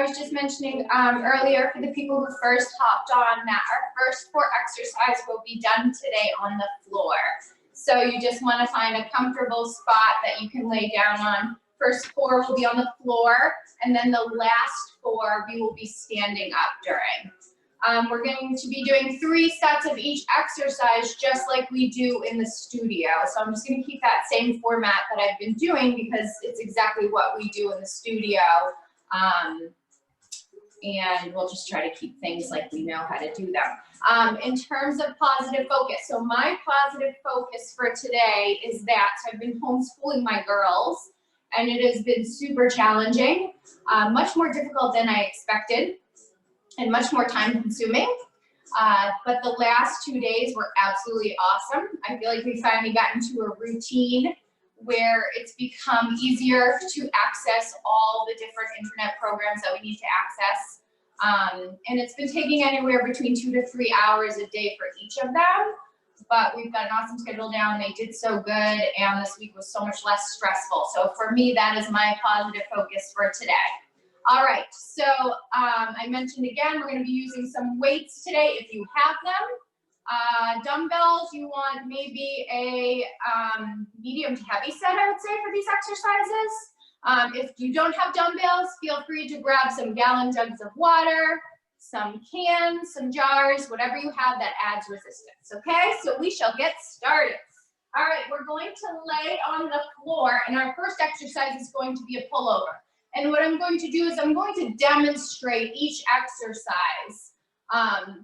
was just mentioning earlier for the people who first hopped on that our first 4 exercise will be done today on the floor. So you just want to find a comfortable spot that you can lay down on. First 4 will be on the floor, and then the last 4 we will be standing up during. We're going to be doing 3 sets of each exercise just like we do in the studio. So I'm just going to keep that same format that I've been doing because it's exactly what we do in the studio. And we'll just try to keep things like we know how to do them. In terms of positive focus, so my positive focus for today is that I've been homeschooling my girls, and it has been super challenging, much more difficult than I expected, and much more time consuming. But the last 2 days were absolutely awesome. I feel like we finally got into a routine where it's become easier to access all the different internet programs that we need to access. And it's been taking anywhere between 2 to 3 hours a day for each of them. But we've got an awesome schedule down. They did so good, and this week was so much less stressful. So for me, that is my positive focus for today. All right, so I mentioned again, we're going to be using some weights today if you have them. Dumbbells, you want maybe a medium to heavy set, I would say, for these exercises. If you don't have dumbbells, feel free to grab some gallon jugs of water, some cans, some jars, whatever you have that adds resistance, okay? So we shall get started. All right, we're going to lay on the floor, and our first exercise is going to be a pullover. And what I'm going to do is I'm going to demonstrate each exercise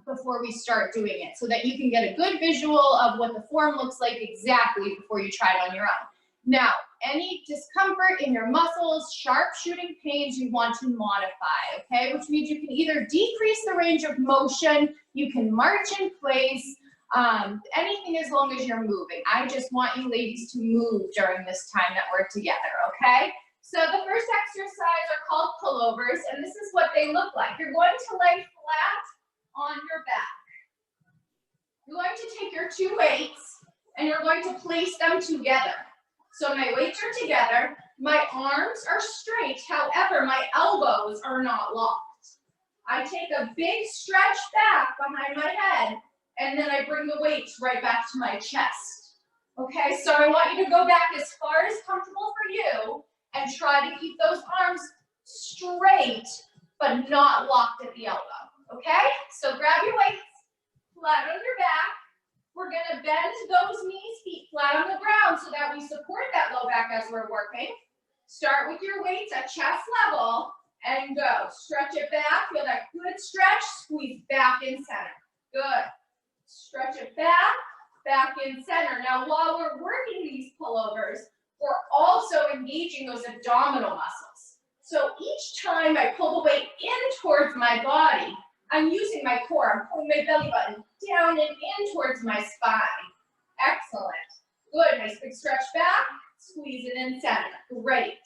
before we start doing it so that you can get a good visual of what the form looks like exactly before you try it on your own. Now, any discomfort in your muscles, sharp shooting pains, you want to modify, okay? Which means you can either decrease the range of motion, you can march in place, anything as long as you're moving. I just want you ladies to move during this time that we're together, okay? So the first exercise are called pullovers, and this is what they look like. You're going to lay flat on your back. You're going to take your 2 weights, and you're going to place them together. So my weights are together, my arms are straight, however, my elbows are not locked. I take a big stretch back behind my head, and then I bring the weights right back to my chest. Okay, so I want you to go back as far as comfortable for you, and try to keep those arms straight, but not locked at the elbow, okay? So grab your weights, flat on your back. We're gonna bend those knees, feet flat on the ground so that we support that low back as we're working. Start with your weights at chest level and go. Stretch it back, feel that good stretch, squeeze back in center. Good. Stretch it back, back in center. Now while we're working these pullovers, we're also engaging those abdominal muscles. So each time I pull the weight in towards my body, I'm using my core. I'm pulling my belly button down and in towards my spine. Excellent. Good. Nice big stretch back. Squeeze it in center. Great.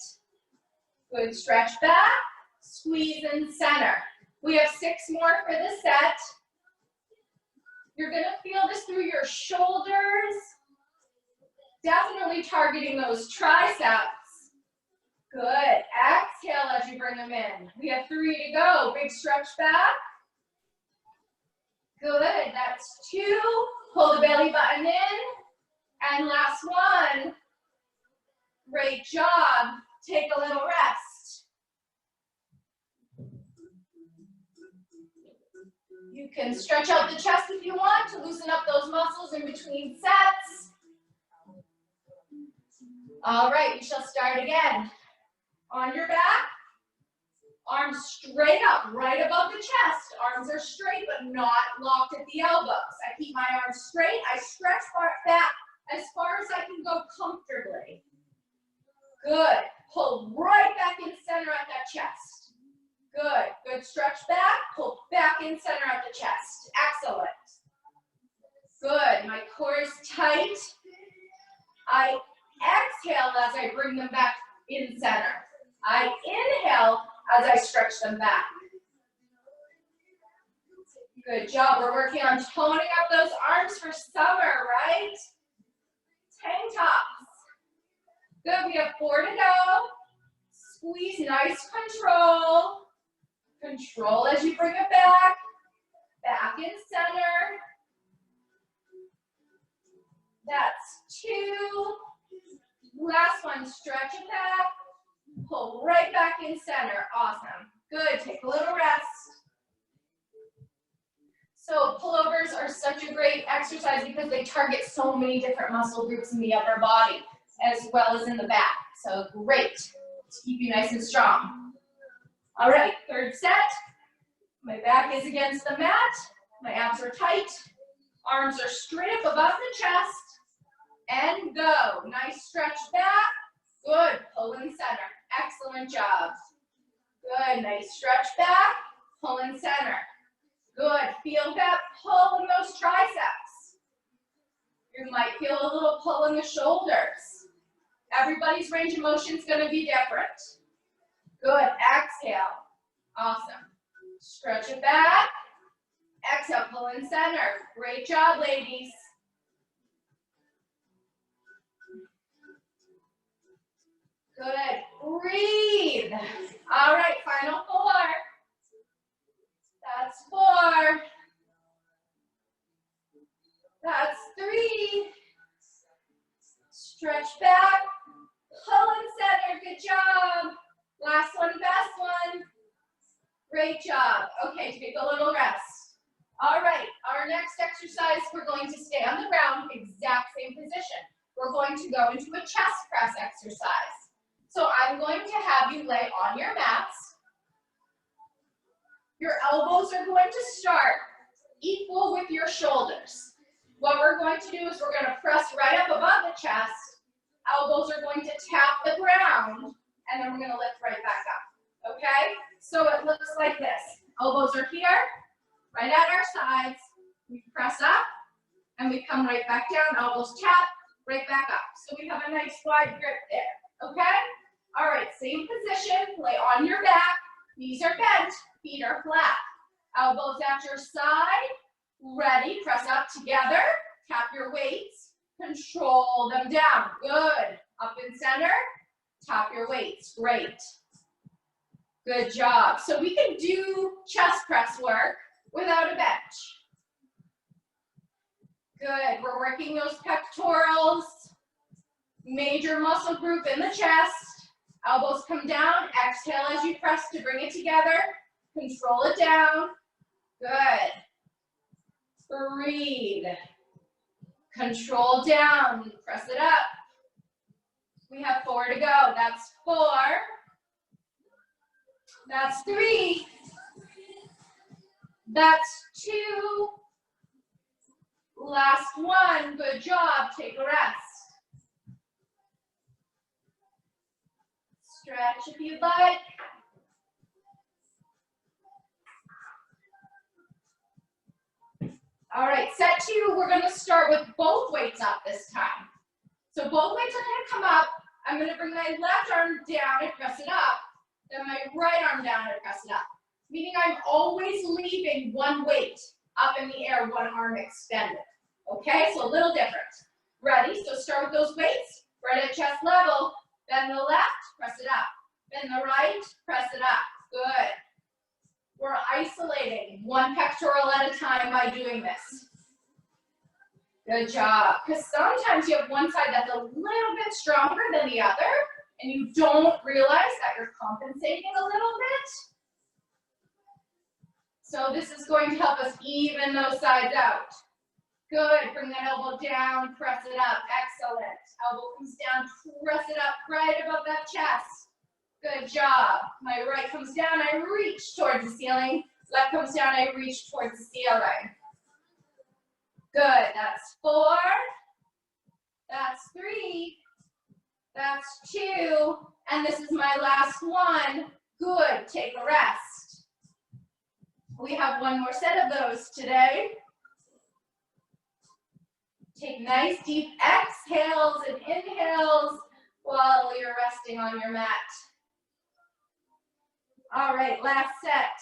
Good stretch back. Squeeze in center. We have 6 more for the set. You're going to feel this through your shoulders. Definitely targeting those triceps. Good. Exhale as you bring them in. We have 3 to go. Big stretch back. Good. That's 2. Pull the belly button in. And last one. Great job. Take a little rest. You can stretch out the chest if you want to loosen up those muscles in between sets. All right, we shall start again. On your back, arms straight up, right above the chest. Arms are straight, but not locked at the elbows. I keep my arms straight. I stretch back as far as I can go comfortably. Good. Pull right back in center at that chest. Good. Good stretch back. Pull back in center at the chest. Excellent. Good. My core is tight. I exhale as I bring them back in center. I inhale as I stretch them back. Good job. We're working on toning up those arms for summer, right? Tank tops. Good. We have 4 to go. Squeeze, nice control. Control as you bring it back. Back in center. That's 2. Last one, stretch it back. Pull right back in center. Awesome. Good, take a little rest. So pullovers are such a great exercise because they target so many different muscle groups in the upper body as well as in the back. So great to keep you nice and strong. All right, third set. My back is against the mat. My abs are tight. Arms are straight up above the chest. And go. Nice stretch back. Good. Pull in center. Excellent job. Good. Nice stretch back. Pull in center. Good. Feel that pull in those triceps. You might feel a little pull in the shoulders. Everybody's range of motion is going to be different. Good. Exhale. Awesome. Stretch it back. Exhale. Pull in center. Great job, ladies. Good. Breathe. All right, final 4. That's 4. That's 3. Stretch back. Pull in center. Good job. Last one, best one. Great job. Okay, take a little rest. All right, our next exercise, we're going to stay on the ground, exact same position. We're going to go into a chest press exercise. So I'm going to have you lay on your mats. Your elbows are going to start equal with your shoulders. What we're going to do is we're going to press right up above the chest. Elbows are going to tap the ground, and then we're going to lift right back up, okay? So it looks like this. Elbows are here, right at our sides. We press up, and we come right back down. Elbows tap, right back up. So we have a nice wide grip there, okay? All right, same position, lay on your back, knees are bent, feet are flat. Elbows at your side, ready, press up together, tap your weights, control them down, good. Up in center, tap your weights, great. Good job. So we can do chest press work without a bench. Good, we're working those pectorals, major muscle group in the chest. Elbows come down, exhale as you press to bring it together. Control it down. Good. Breathe. Control down, press it up. We have 4 to go. That's 4. That's 3. That's 2. Last one, good job. Take a rest. Stretch if you'd like. All right, set 2, we're gonna start with both weights up this time. So both weights are gonna come up. I'm gonna bring my left arm down and press it up. Then my right arm down and press it up. Meaning I'm always leaving one weight up in the air, one arm extended. Okay, so a little different. Ready? So start with those weights, right at chest level. Then the left, press it up. Then the right, press it up. Good. We're isolating one pectoral at a time by doing this. Good job. Because sometimes you have one side that's a little bit stronger than the other, and you don't realize that you're compensating a little bit. So this is going to help us even those sides out. Good. Bring that elbow down, press it up. Excellent. Elbow comes down, press it up right above that chest. Good job. My right comes down, I reach towards the ceiling. Left comes down, I reach towards the ceiling. Good. That's 4. That's 3. That's 2. And this is my last one. Good. Take a rest. We have one more set of those today. Take nice deep exhales and inhales while you're resting on your mat. All right, last set.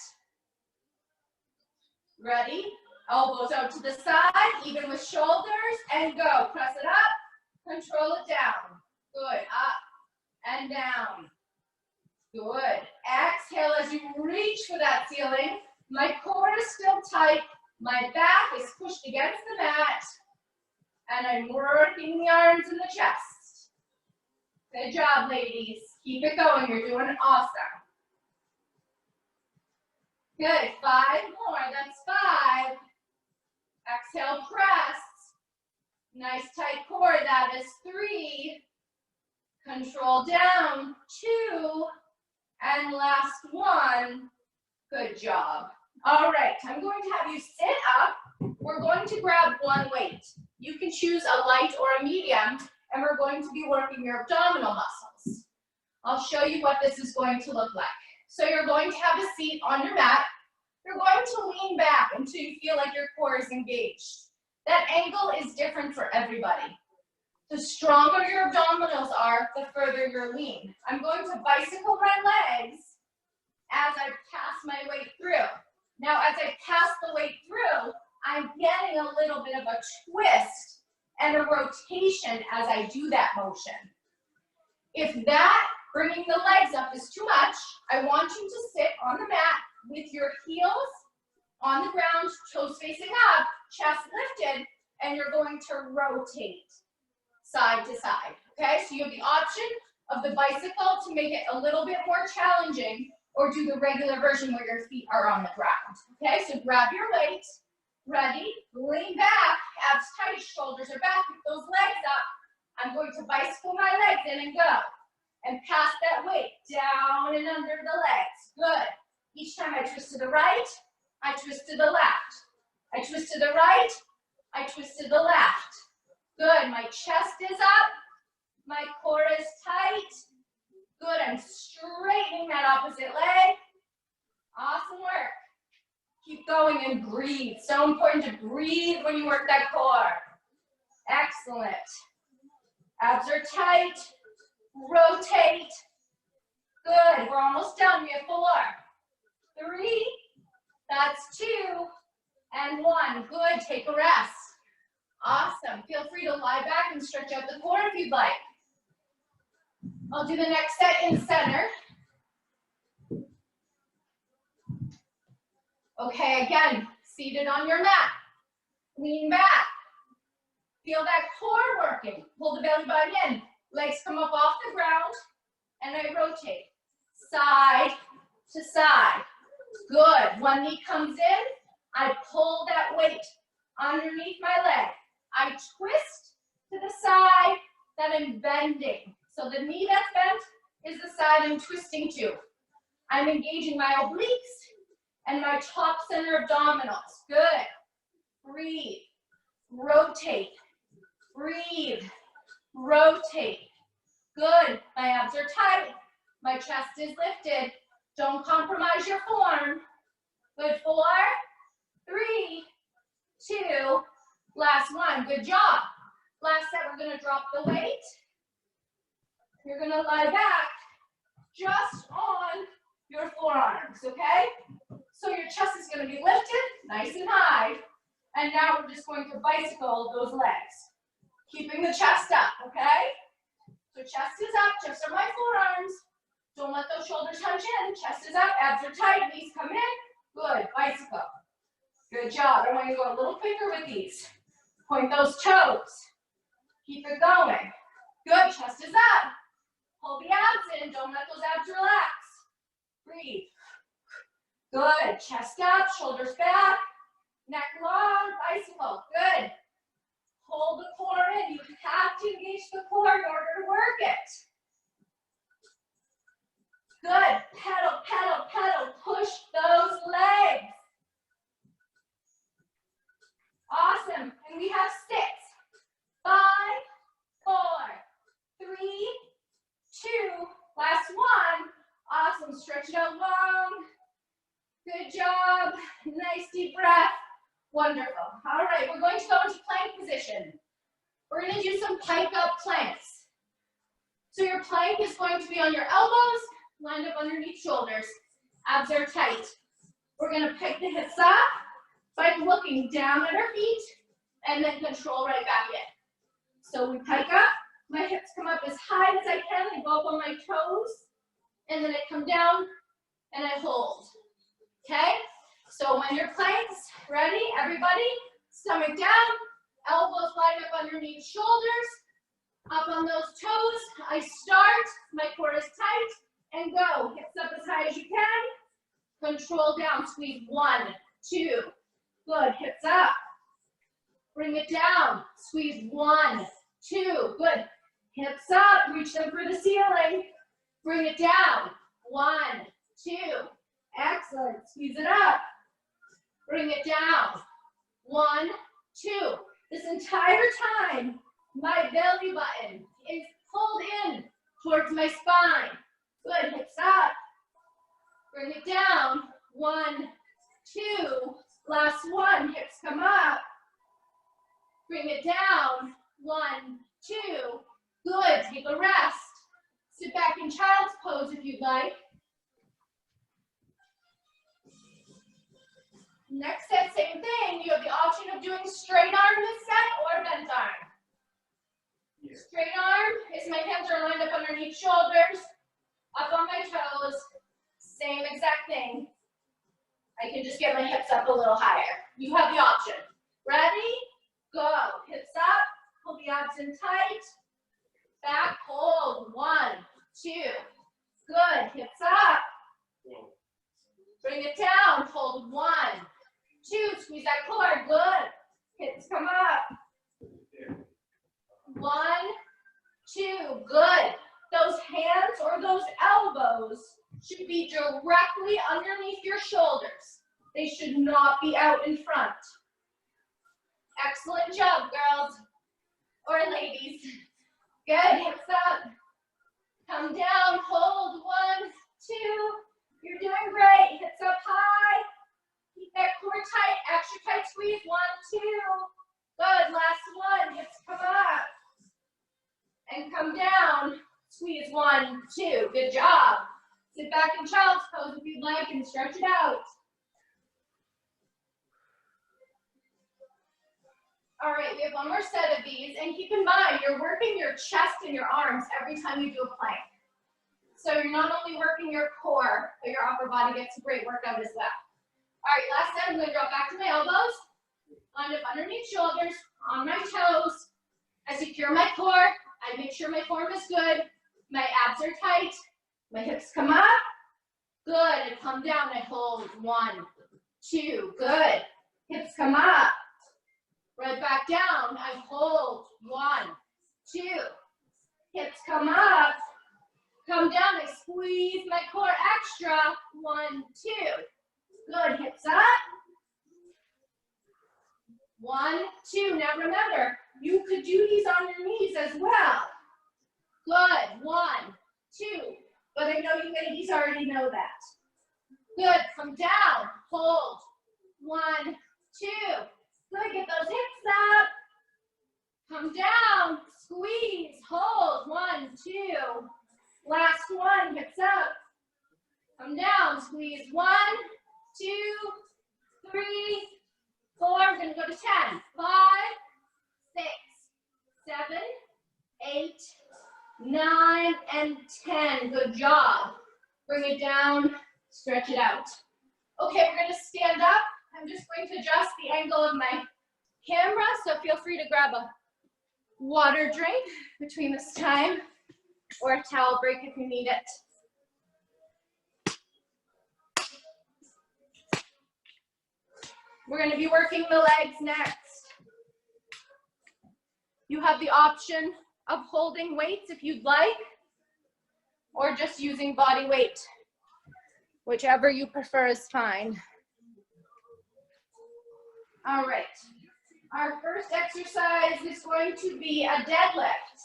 Ready? Elbows out to the side, even with shoulders, and go. Press it up, control it down. Good, up and down. Good. Exhale as you reach for that ceiling. My core is still tight. My back is pushed against the mat. And I'm working the arms and the chest. Good job, ladies. Keep it going. You're doing awesome. Good. 5 more. That's 5. Exhale, press. Nice tight core. That is 3. Control down. 2. And last 1. Good job. All right. I'm going to have you sit up. We're going to grab one weight. You can choose a light or a medium, and we're going to be working your abdominal muscles. I'll show you what this is going to look like. So you're going to have a seat on your mat. You're going to lean back until you feel like your core is engaged. That angle is different for everybody. The stronger your abdominals are, the further you're lean. I'm going to bicycle my legs as I pass my weight through. Now, as I pass the weight through, I'm getting a little bit of a twist and a rotation as I do that motion. If that, bringing the legs up, is too much, I want you to sit on the mat with your heels on the ground, toes facing up, chest lifted, and you're going to rotate side to side, okay? So you have the option of the bicycle to make it a little bit more challenging, or do the regular version where your feet are on the ground, okay? So grab your weight, ready, lean back, abs tight, shoulders are back, pick those legs up. I'm going to bicycle my legs in and go, and pass that weight down and under the legs, good. Each time I twist to the right, I twist to the left. I twist to the right, I twist to the left. Good, my chest is up, my core is tight. Good, I'm straightening that opposite leg. Awesome work. Keep going and breathe. So important to breathe when you work that core. Excellent. Abs are tight. Rotate. Good, we're almost done. We have 4, 3, that's 2, and 1. Good, take a rest. Awesome. Feel free to lie back and stretch out the core if you'd like. I'll do the next set in center. Okay, again, seated on your mat. Lean back. Feel that core working. Pull the belly button in. Legs come up off the ground, and I rotate. Side to side. Good. One knee comes in. I pull that weight underneath my leg. I twist to the side that I'm bending. So the knee that's bent is the side I'm twisting to. I'm engaging my obliques and my top center abdominals. Good. Breathe. Rotate. Breathe. Rotate. Good. My abs are tight. My chest is lifted. Don't compromise your form. Good. 4, 3, 2, last 1. Good job. Last set, we're going to drop the weight. You're going to lie back just on your forearms, okay? So your chest is going to be lifted nice and high. And now we're just going to bicycle those legs. Keeping the chest up, okay? So chest is up, just on my forearms. Don't let those shoulders hunch in. Chest is up, abs are tight, knees come in. Good, bicycle. Good job. I want you to go a little quicker with these. Point those toes. Keep it going. Good, chest is up. Pull the abs in, don't let those abs relax. Breathe. Good, chest up, shoulders back. Neck long, bicycle. Good. Hold the core in. You have to engage the core in order to work it. Good. Pedal, pedal, pedal. Push those legs. Awesome. And we have 6, 5, 4, 3, 2, last 1. Awesome. Stretch it out long. Good job. Nice deep breath. Wonderful. All right, we're going to go into plank position. We're going to do some pike up planks. So your plank is going to be on your elbows, lined up underneath shoulders. Abs are tight. We're going to pick the hips up by looking down at our feet and then control right back in. So we pike up. My hips come up as high as I can and go up on my toes. and then I come down and I hold. Okay? So when your planks, ready, everybody? Stomach down, elbows line up underneath shoulders, up on those toes. I start, my core is tight, and go. Hips up as high as you can. Control down, squeeze 1, 2. Good, hips up. Bring it down, squeeze 1, 2. Good, hips up, reach them for the ceiling. Bring it down, 1, 2. Excellent, squeeze it up. Bring it down, 1, 2. This entire time, my belly button is pulled in towards my spine. Good, hips up. Bring it down, 1, 2. Last one, hips come up. Bring it down, 1, 2. Good, take a rest. Sit back in child's pose if you'd like. Next set, same thing. You have the option of doing straight arm this set or bent arm. Yeah. Straight arm is my hands are lined up underneath shoulders, up on my toes. Same exact thing. I can just get my hips up a little higher. You have the option. Ready? Go. Hips up. Pull the abs in tight. Back, hold. 1, 2. Good. Hips up. Bring it down. Hold. 1, 2. Squeeze that core. Good. Hips come up. 1, 2. Good. Those hands or those elbows should be directly underneath your shoulders. They should not be out in front. Excellent job, girls or ladies. Good, hips up. Come down, hold. 1, 2. You're doing great. Hips up high. Keep that core tight. Extra tight squeeze. 1, 2. Good. Last one. Hips come up. And come down. Squeeze. 1, 2. Good job. Sit back in child's pose if you'd like and stretch it out. All right, we have one more set of these, and keep in mind, you're working your chest and your arms every time you do a plank. So you're not only working your core, but your upper body gets a great workout as well. All right, last set, I'm going to drop back to my elbows, lined up underneath shoulders, on my toes. I secure my core. I make sure my form is good. My abs are tight. My hips come up. Good. I come down. I hold. 1, 2. Good. Hips come up. Right back down. I hold. 1, 2. Hips come up. Come down. I squeeze my core extra. 1, 2. Good. Hips up. 1, 2. Now remember, you could do these on your knees as well. Good. 1, 2. But I know you ladies already know that. Good. Come down. Hold. 1, 2. Good. Get those hips up. Come down. Squeeze. Hold. 1, 2. Last one. Hips up. Come down. Squeeze. 1, 2, 3, 4. We're going to go to 10. 5, 6, 7, 8, 9, and 10. Good job. Bring it down. Stretch it out. Okay, we're going to stand up. I'm just going to adjust the angle of my camera, so feel free to grab a water drink between this time or a towel break if you need it. We're going to be working the legs next. You have the option of holding weights if you'd like, or just using body weight. Whichever you prefer is fine. All right. Our first exercise is going to be a deadlift.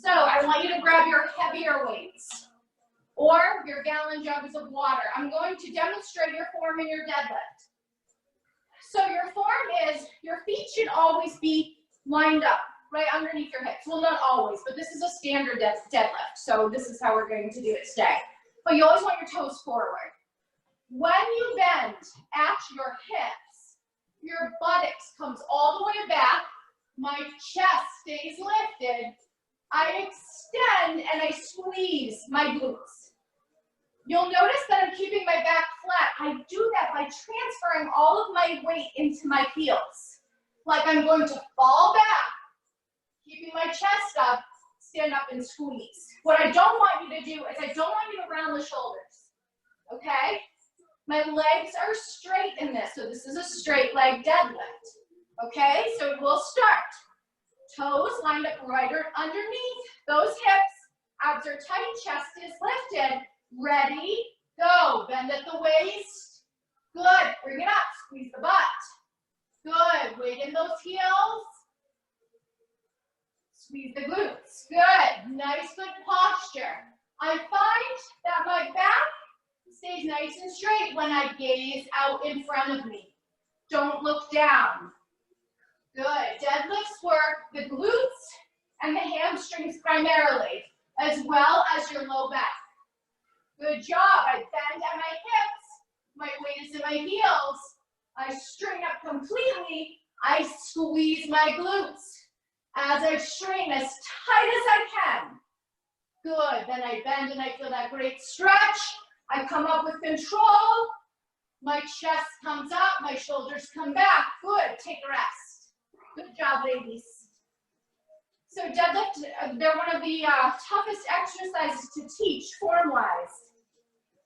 So I want you to grab your heavier weights or your gallon jugs of water. I'm going to demonstrate your form in your deadlift. So your form is, your feet should always be lined up, right underneath your hips. Well, not always, but this is a standard deadlift. So this is how we're going to do it today. But you always want your toes forward. When you bend at your hips, your buttocks comes all the way back. My chest stays lifted. I extend and I squeeze my glutes. You'll notice that I'm keeping my back flat. I do that by transferring all of my weight into my heels. Like I'm going to fall back, keeping my chest up, stand up and squeeze. What I don't want you to do is I don't want you to round the shoulders, okay? My legs are straight in this, so this is a straight leg deadlift, okay? So we'll start. Toes lined up right underneath those hips, abs are tight, chest is lifted. Ready, go. Bend at the waist. Good, bring it up, squeeze the butt. Good, weight in those heels. Squeeze the glutes. Good, nice good posture. I find that my back stays nice and straight when I gaze out in front of me. Don't look down. Good, deadlifts work the glutes and the hamstrings primarily, as well as your low back. Good job, I bend at my hips, my weight is in my heels. I straighten up completely, I squeeze my glutes. As I straighten as tight as I can. Good, then I bend and I feel that great stretch. I come up with control. My chest comes up, my shoulders come back. Good, take a rest. Good job, ladies. So deadlift, they're one of the toughest exercises to teach form-wise.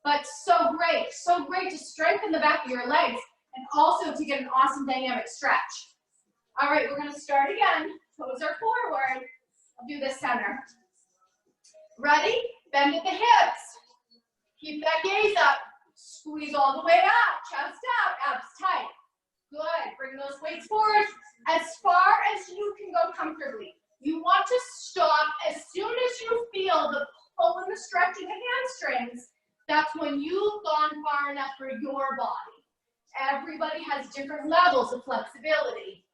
But so great to strengthen the back of your legs and also to get an awesome dynamic stretch. All right, we're gonna start again. Toes are forward. I'll do the center. Ready? Bend at the hips. Keep that gaze up. Squeeze all the way out. Chest out, abs tight. Good, bring those weights forward as far as you can go comfortably. You want to stop as soon as you feel the pull and the stretch in the hamstrings. That's when you've gone far enough for your body. Everybody has different levels of flexibility.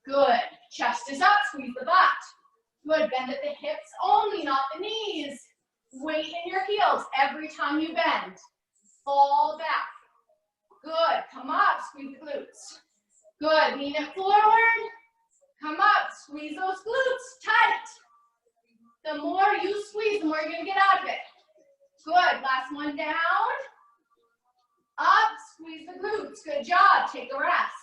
Good, chest is up, squeeze the butt. Good, bend at the hips only, not the knees. Weight in your heels every time you bend. Fall back. Good, come up, squeeze the glutes. Good, lean it forward. Come up, squeeze those glutes tight. The more you squeeze, the more you're gonna get out of it. Good, last one down. Up, squeeze the glutes, good job, take a rest.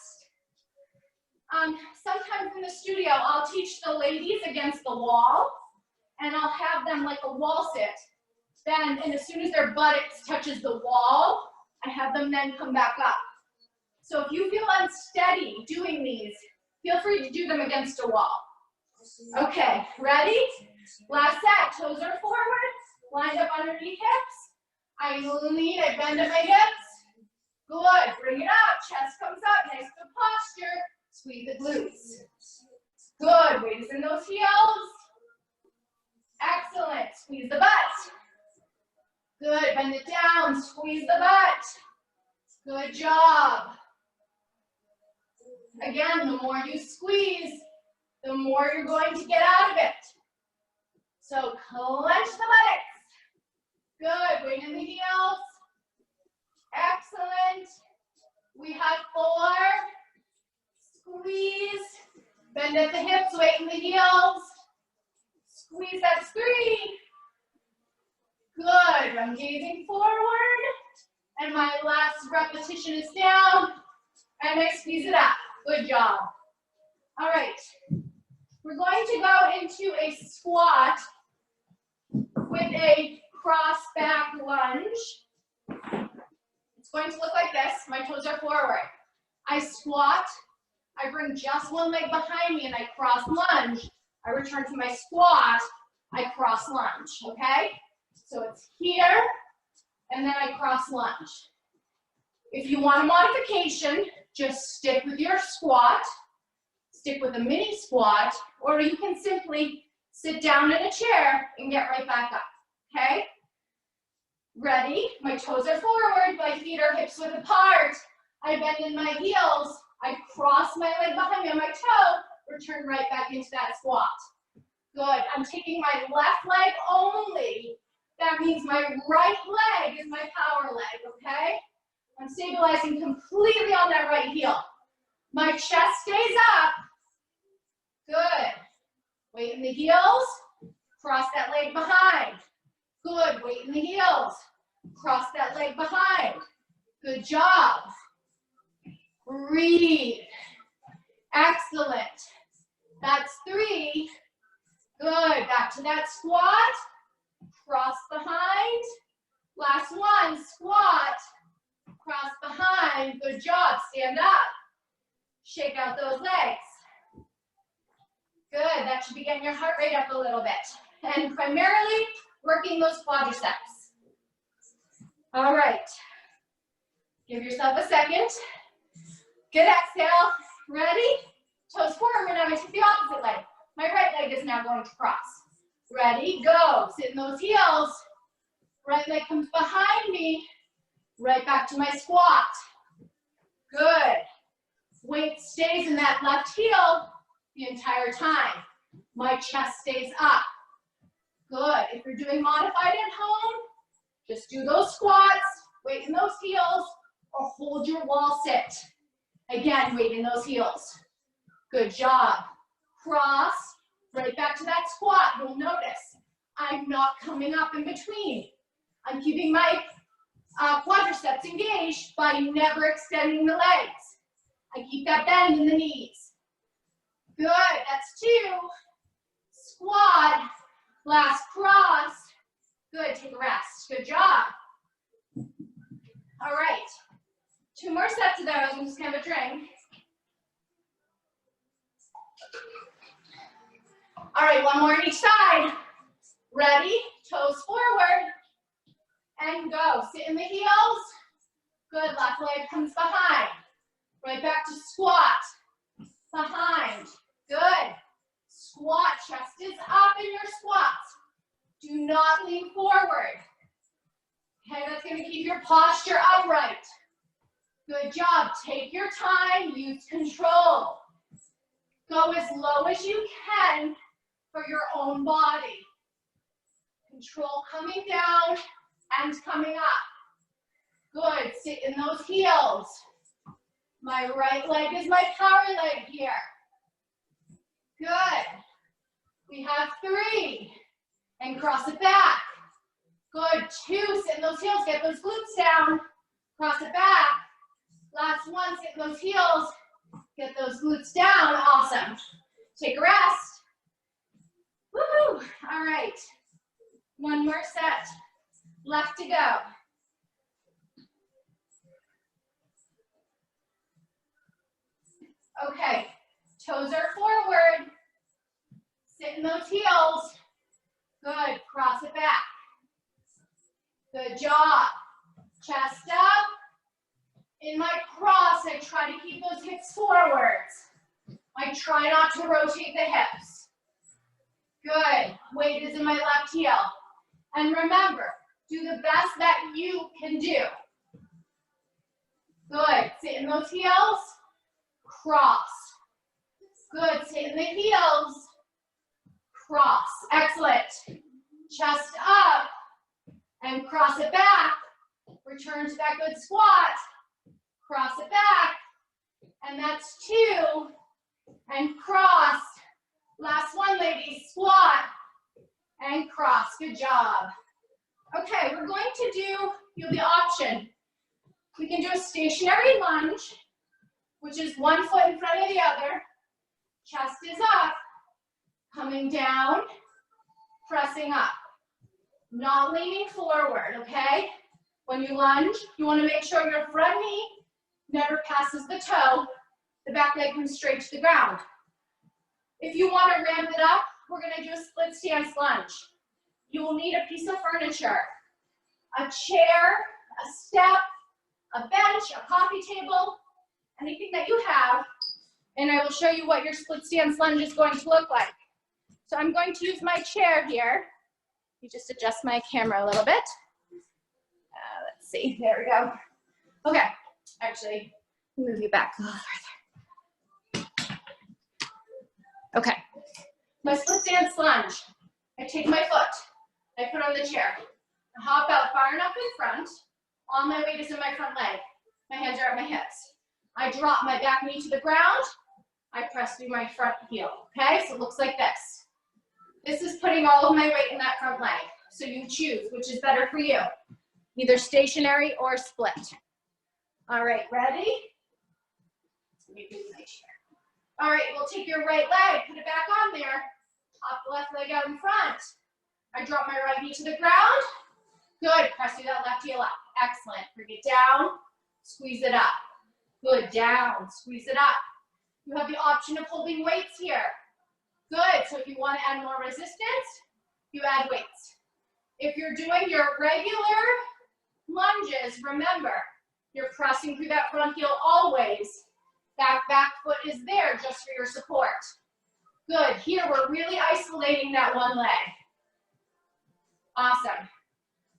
Sometimes in the studio, I'll teach the ladies against the wall, and I'll have them like a wall sit. Then, and as soon as their buttocks touches the wall, I have them then come back up. So if you feel unsteady doing these, feel free to do them against a wall. Okay, ready? Last set, toes are forward, lined up underneath hips. I lean, I bend at my hips. Good, bring it up, chest comes up, nice good posture. Squeeze the glutes. Good, weight is in those heels. Excellent, squeeze the butt. Good, bend it down, squeeze the butt. Good job. Again, the more you squeeze, the more you're going to get out of it. So clench the buttocks. Good, weight in the heels. Excellent. We have 4. Squeeze. Bend at the hips, weight in the heels. Squeeze, that's 3. Good, I'm gazing forward. And my last repetition is down. And I squeeze it up. Good job. All right. We're going to go into a squat with a cross back lunge. It's going to look like this. My toes are forward. I squat. I bring just one leg behind me and I cross lunge. I return to my squat. I cross lunge, okay? So it's here, and then I cross lunge. If you want a modification, just stick with your squat, stick with a mini squat, or you can simply sit down in a chair and get right back up, okay? Ready? My toes are forward, my feet are hips width apart. I bend in my heels, I cross my leg behind me on my toe, return right back into that squat. Good, I'm taking my left leg only. That means my right leg is my power leg, okay? I'm stabilizing completely on that right heel. My chest stays up. Good. Weight in the heels. Cross that leg behind. Good, weight in the heels. Cross that leg behind. Good job. Breathe. Excellent. That's 3. Good, back to that squat. Cross behind. Last one, squat. Cross behind. Good job, stand up. Shake out those legs. Good, that should be getting your heart rate up a little bit. And primarily, working those quadriceps. All right. Give yourself a second. Good exhale. Ready? Toes forward, and I'm going to take the opposite leg. My right leg is now going to cross. Ready? Go. Sit in those heels. Right leg comes behind me. Right back to my squat. Good. Weight stays in that left heel the entire time. My chest stays up. Good. If you're doing modified at home, just do those squats, weight in those heels, or hold your wall sit. Again, weight in those heels. Good job. Cross, right back to that squat. You'll notice I'm not coming up in between. I'm keeping my quadriceps engaged by never extending the legs. I keep that bend in the knees. Good, that's 2. Squat, last cross. Good, take a rest. Good job. All right, 2 more sets of those. I'm just gonna have a drink. All right, 1 more on each side. Ready? Toes forward. And go. Sit in the heels. Good, left leg comes behind. Right back to squat. Behind. Good. Squat, chest is up in your squats. Do not lean forward. Okay, that's gonna keep your posture upright. Good job. Take your time, use control. Go as low as you can for your own body. Control coming down and coming up. Good, sit in those heels. My right leg is my power leg here. Good. We have 3. And cross it back. Good, 2, sit in those heels, get those glutes down. Cross it back. Last one, sit in those heels, get those glutes down. Awesome. Take a rest. Woohoo! All right. 1 more set. Left to go. Okay, toes are forward. Sit in those heels. Good, cross it back. Good job. Chest up. In my cross, I try to keep those hips forwards. I try not to rotate the hips. Good, weight is in my left heel. And remember, do the best that you can do. Good, sit in those heels. Cross. Good, sit in the heels. Cross, excellent. Chest up and cross it back. Return to that good squat. Cross it back. And that's 2. And cross. Last one, ladies. Squat and cross. Good job. Okay, we're going to do the option. We can do a stationary lunge, which is 1 foot in front of the other. Chest is up. Coming down. Pressing up. Not leaning forward, okay? When you lunge, you want to make sure your front knee never passes the toe. The back leg comes straight to the ground. If you want to ramp it up, we're going to do a split stance lunge. You will need a piece of furniture, a chair, a step, a bench, a coffee table, anything that you have, and I will show you what your split stance lunge is going to look like. So I'm going to use my chair here. You just adjust my camera a little bit. Let's see, there we go. Okay, actually, move you back a little further. Okay, my split stance lunge. I take my foot, I put on the chair. I hop out far enough in front. All my weight is in my front leg. My hands are at my hips. I drop my back knee to the ground. I press through my front heel, okay? So it looks like this. This is putting all of my weight in that front leg. So you choose which is better for you, either stationary or split. All right, ready? All right, we'll take your right leg, put it back on there, hop the left leg out in front. I drop my right knee to the ground. Good, press through that left heel up. Excellent, bring it down, squeeze it up. Good, down, squeeze it up. You have the option of holding weights here. Good, so if you want to add more resistance, you add weights. If you're doing your regular lunges, remember, you're pressing through that front heel always. That back foot is there just for your support. Good, here we're really isolating that one leg. Awesome.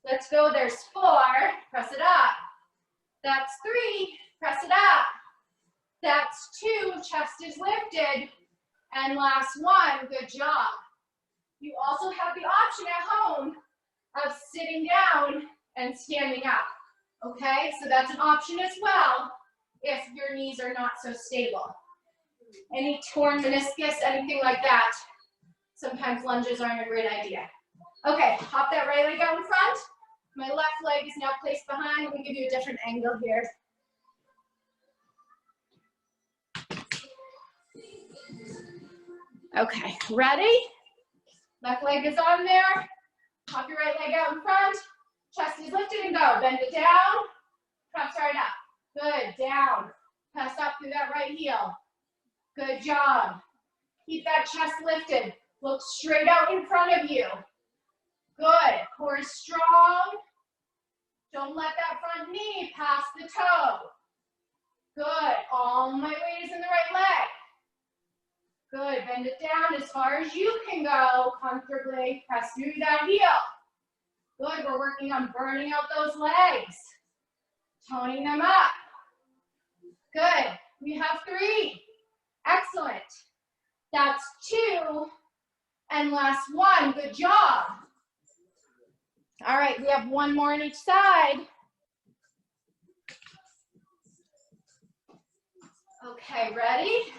Let's go, there's 4, press it up. That's 3, press it up. That's 2, chest is lifted. And last 1, good job. You also have the option at home of sitting down and standing up. Okay, so that's an option as well if your knees are not so stable. Any torn meniscus, anything like that, sometimes lunges aren't a great idea. Okay, hop that right leg out in front. My left leg is now placed behind. Let me give you a different angle here. Okay, ready? Left leg is on there. Hop your right leg out in front. Chest is lifted and go. Bend it down. Press right up. Good, down. Press up through that right heel. Good job. Keep that chest lifted. Look straight out in front of you. Good, core is strong. Don't let that front knee pass the toe. Good, all my weight is in the right leg. Good, bend it down as far as you can go comfortably. Press through that heel. Good, we're working on burning out those legs. Toning them up. Good, we have 3. Excellent. That's 2. And last 1, good job. All right, we have 1 more on each side. Okay, ready?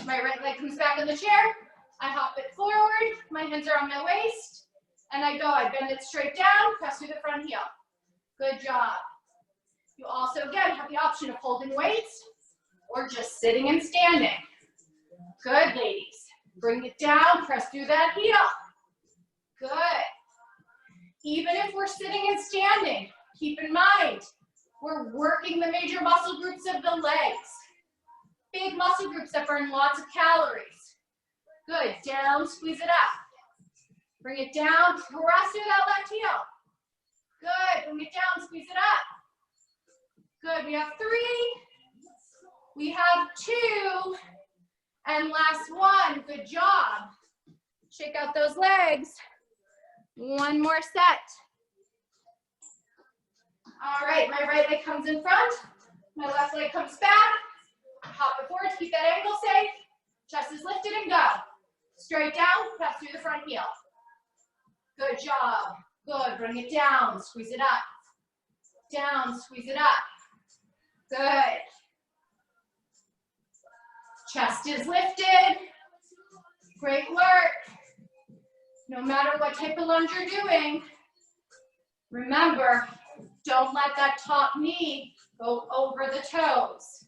My right leg comes back in the chair. I hop it forward. My hands are on my waist. And I go. I bend it straight down. Press through the front heel. Good job. You also, again, have the option of holding weights or just sitting and standing. Good, ladies. Bring it down. Press through that heel. Good. Even if we're sitting and standing, keep in mind, we're working the major muscle groups of the legs. Big muscle groups that burn lots of calories. Good, down, squeeze it up. Bring it down, press through that left heel. Good, bring it down, squeeze it up. Good, we have 3. We have 2. And last 1, good job. Shake out those legs. 1 more set. All right, my right leg comes in front. My left leg comes back. Hop it forward, keep that ankle safe. Chest is lifted and go. Straight down, press through the front heel. Good job. Good, bring it down, squeeze it up. Down, squeeze it up. Good. Chest is lifted. Great work. No matter what type of lunge you're doing, remember, don't let that top knee go over the toes.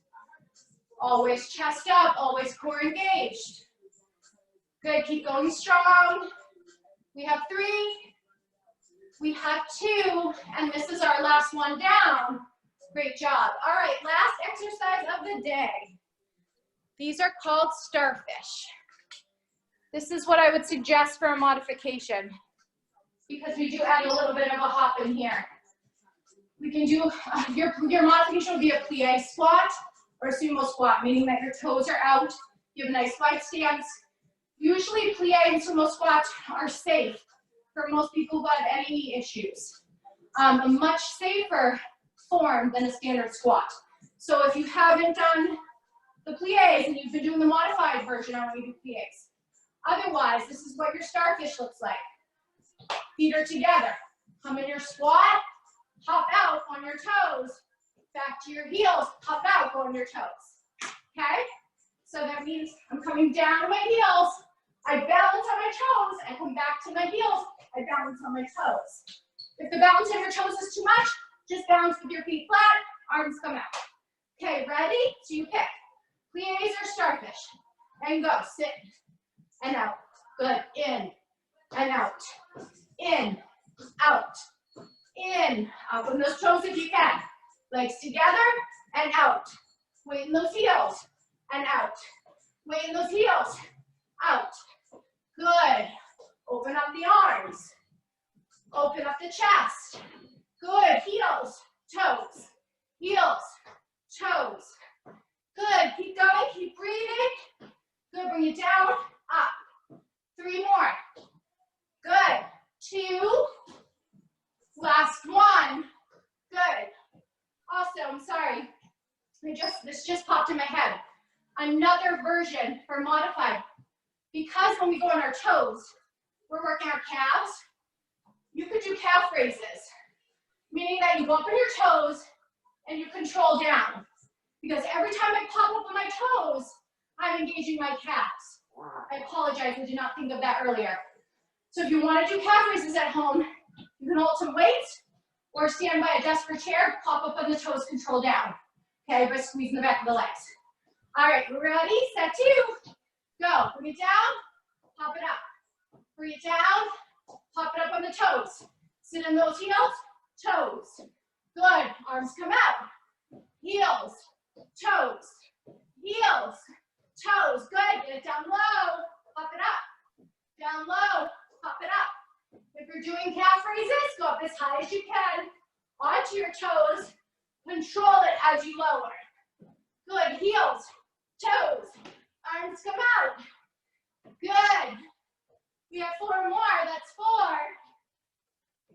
Always chest up, always core engaged. Good, keep going strong. We have 3, we have 2, and this is our last one down. Great job. All right, last exercise of the day. These are called starfish. This is what I would suggest for a modification because we do add a little bit of a hop in here. We can do, your modification would be a plie squat or a sumo squat, meaning that your toes are out, you have a nice wide stance. Usually plie and sumo squat are safe for most people who have any knee issues. A much safer form than a standard squat. So if you haven't done the plies and you've been doing the modified version, I want you to do plies. Otherwise, this is what your starfish looks like. Feet are together. Come in your squat, hop out on your toes, back to your heels, hop out, go on your toes. Okay? So that means I'm coming down to my heels, I balance on my toes, I come back to my heels, I balance on my toes. If the balance on your toes is too much, just balance with your feet flat, arms come out. Okay, ready? So you pick plies or starfish. And go, sit and out. Good, in and out. In, out. In, open those toes if you can. Legs together and out. Weight in those heels and out. Weight in those heels, out. Good. Open up the arms. Open up the chest. Good. Heels, toes. Heels, toes. Good. Keep going. Keep breathing. Good. Bring it down. Up. 3 more. Good. 2. Last 1. Good. Also, I'm sorry. This just popped in my head. Another version for modified. Because when we go on our toes, we're working our calves. You could do calf raises, meaning that you go up on your toes and you control down. Because every time I pop up on my toes, I'm engaging my calves. I apologize, I did not think of that earlier. So if you want to do calf raises at home, you can hold some weights or stand by a desk or chair, pop up on the toes, control down. Okay, by squeezing the back of the legs. All right, we're ready, set 2. Go, bring it down, pop it up. Bring it down, pop it up on the toes. Sit in those heels, toes. Good, arms come out. Heels, toes, heels, toes. Good, get it down low, pop it up. Down low, pop it up. If you're doing calf raises, go up as high as you can. Onto your toes, control it as you lower. Good, heels, toes, arms come out. Good. We have 4 more, that's 4.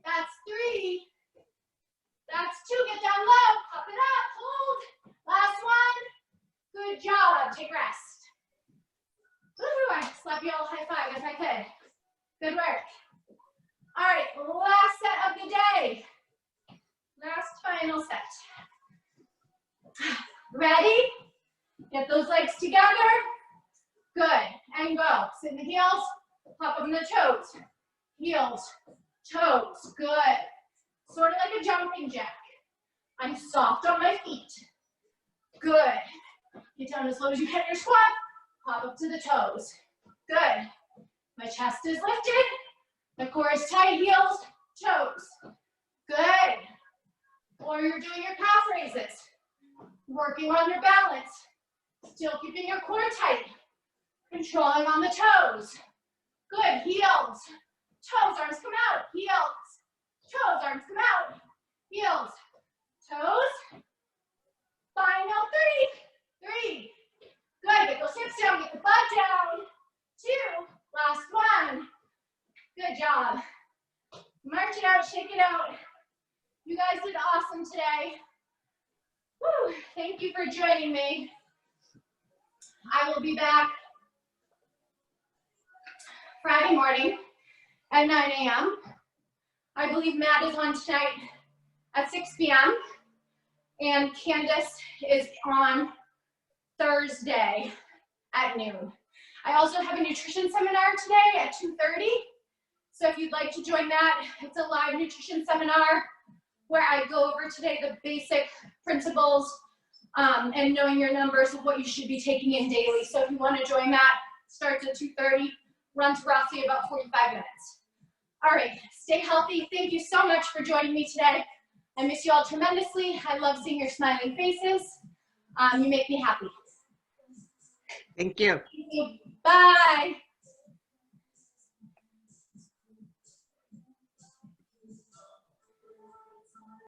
That's 3. That's 2, get down low, pop it up, hold. Last 1. Good job, take rest. Woo, I slap you all high five if I could. Good work. All right, last set of the day. Last final set. Ready? Get those legs together. Good, and go. Sit in the heels, pop up in the toes. Heels, toes, good. Sort of like a jumping jack. I'm soft on my feet. Good. Get down as low as you can in your squat. Pop up to the toes. Good. My chest is lifted. My core is tight. Heels, toes. Good. Or you're doing your calf raises. Working on your balance. Still keeping your core tight. Controlling on the toes. Good. Heels, toes, arms come out. Heels, toes, arms come out. Heels, toes. Final 3. 3. Good. Get those hips down. Get the butt down. 2. Last 1. Good job. March it out. Shake it out. You guys did awesome today. Woo. Thank you for joining me. I will be back Friday morning at 9 a.m. I believe Matt is on tonight at 6 p.m. and Candace is on Thursday at noon. I also have a nutrition seminar today at 2:30. So if you'd like to join that, it's a live nutrition seminar where I go over today the basic principles and knowing your numbers of what you should be taking in daily. So if you want to join that, starts at 2:30, runs roughly about 45 minutes. All right, stay healthy. Thank you so much for joining me today. I miss you all tremendously. I love seeing your smiling faces. You make me happy. Thank you. Thank you. Bye.